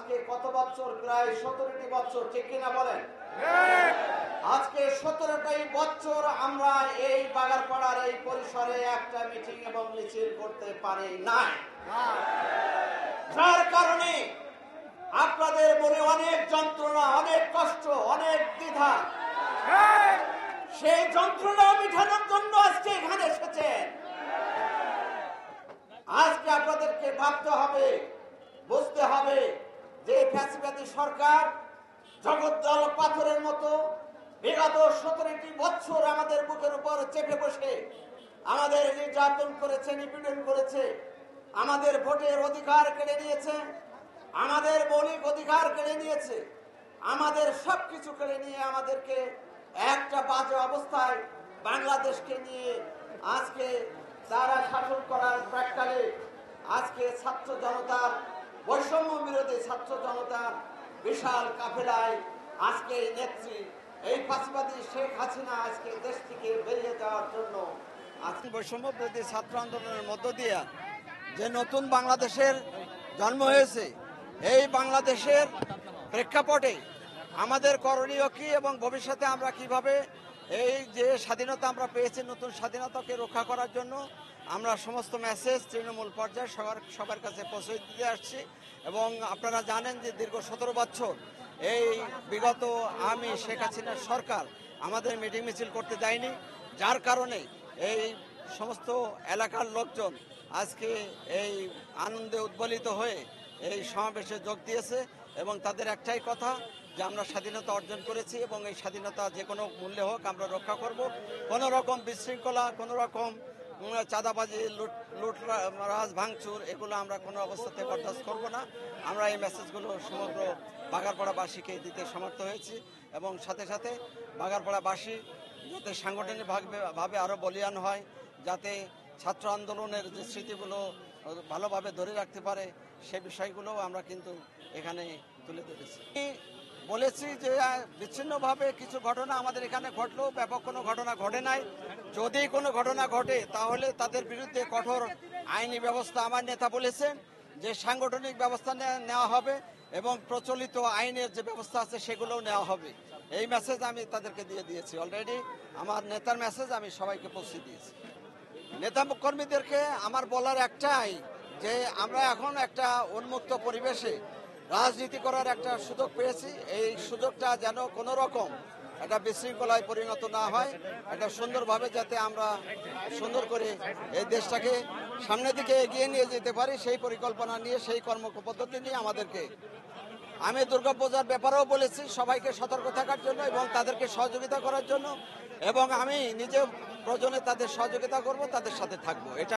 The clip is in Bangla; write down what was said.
আজকে কত বছর, প্রায় 17টি বছর, ঠিক কিনা বলেন? আজকে 17টি বছর আমরা এই বাগারপাড়ার এই পরিসরে একটা মিটিং এবং মিছিল করতে পারি নাই, যার কারণে আপনাদের মনে অনেক যন্ত্রণা, অনেক কষ্ট, অনেক দ্বিধা, সেই যন্ত্রণা মেটানোর জন্য আজকে এখানে এসেছেন। আজকে আপনাদেরকে ভাবতে হবে, বুঝতে হবে যে ফ্যাসিবাদী সরকার জগদ্দল পাথরের মতো বিগত 17টি বছর আমাদের বুকের উপর চেপে বসে আমাদের নির্যাতন করেছে, নিপীড়ন করেছে, আমাদের ভোটের অধিকার কেড়ে নিয়েছে, আমাদের মৌলিক অধিকার কেড়ে নিয়েছে, আমাদের সবকিছু কেড়ে নিয়ে আমাদেরকে একটা বাজে অবস্থায় বাংলাদেশকে নিয়ে আজকে তারা শাসন করার প্রাক্কালে আজকে ছাত্র জনতার, বৈষম্য বিরোধী ছাত্র জনতার বিশাল কাফেলায় আজকে এই নেত্রী, এই ফ্যাসিবাদী শেখ হাসিনা আজকে দেশ থেকে বেরিয়ে যাওয়ার জন্য আজকে বৈষম্য বিরোধী ছাত্র আন্দোলনের মধ্য দিয়ে যে নতুন বাংলাদেশের জন্ম হয়েছে, এই বাংলাদেশের প্রেক্ষাপটে আমাদের করণীয় কি এবং ভবিষ্যতে আমরা কিভাবে এই যে স্বাধীনতা আমরা পেয়েছি, নতুন স্বাধীনতাকে রক্ষা করার জন্য আমরা সমস্ত মেসেজ তৃণমূল পর্যায়ে সবার কাছে পৌঁছে দিতে আসছি। এবং আপনারা জানেন যে দীর্ঘ 17 বছর এই বিগত আমি শেখ হাসিনার সরকার আমাদের মিটিং মিছিল করতে দেয়নি, যার কারণে এই সমস্ত এলাকার লোকজন আজকে এই আনন্দে উদ্বলিত হয়ে এই সমাবেশে যোগ দিয়েছে এবং তাদের একটাই কথা যে আমরা স্বাধীনতা অর্জন করেছি এবং এই স্বাধীনতা যে কোনো মূল্যে হোক আমরা রক্ষা করব। কোনো রকম বিশৃঙ্খলা, কোনো রকম চাঁদাবাজি, লুটরাজ, ভাঙচুর এগুলো আমরা কোনো অবস্থাতে বরদাস্ত করব না। আমরা এই মেসেজগুলো সমগ্র বাগারপাড়াবাসীকে দিতে সমর্থ হয়েছি এবং সাথে সাথে বাগারপাড়াবাসী যাতে সাংগঠনিকভাবে আরও বলীয়ান হয়, যাতে ছাত্র আন্দোলনের যে স্মৃতিগুলো ভালোভাবে ধরে রাখতে পারে, সেই বিষয়গুলোও আমরা কিন্তু এখানে তুলে ধরেছি। বলেছি যে বিচ্ছিন্নভাবে কিছু ঘটনা আমাদের এখানে ঘটলেও ব্যাপক কোনো ঘটনা ঘটে নাই। যদি কোনো ঘটনা ঘটে তাহলে তাদের বিরুদ্ধে কঠোর আইনি ব্যবস্থা আমার নেতা বলেছেন যে সাংগঠনিক ব্যবস্থা নেওয়া হবে এবং প্রচলিত আইনের যে ব্যবস্থা আছে সেগুলোও নেওয়া হবে। এই মেসেজ আমি তাদেরকে দিয়ে দিয়েছি অলরেডি। আমার নেতার মেসেজ আমি সবাইকে পৌঁছে দিয়েছি। নেতা কর্মীদেরকে আমার বলার একটাই যে আমরা এখন একটা উন্মুক্ত পরিবেশে রাজনীতি করার একটা সুযোগ পেয়েছি। এই সুযোগটা যেন কোনো রকম একটা বিশৃঙ্খলায় পরিণত না হয়, একটা সুন্দরভাবে যাতে আমরা সুন্দর করে এই দেশটাকে সামনের দিকে এগিয়ে নিয়ে যেতে পারি, সেই পরিকল্পনা নিয়ে, সেই কর্মপদ্ধতি নিয়ে আমাদেরকে। আমি দুর্গাপূজার ব্যাপারেও বলেছি সবাইকে সতর্ক থাকার জন্য এবং তাদেরকে সহযোগিতা করার জন্য, এবং আমি নিজে প্রয়োজনে তাদের সহযোগিতা করব, তাদের সাথে থাকবো। এটা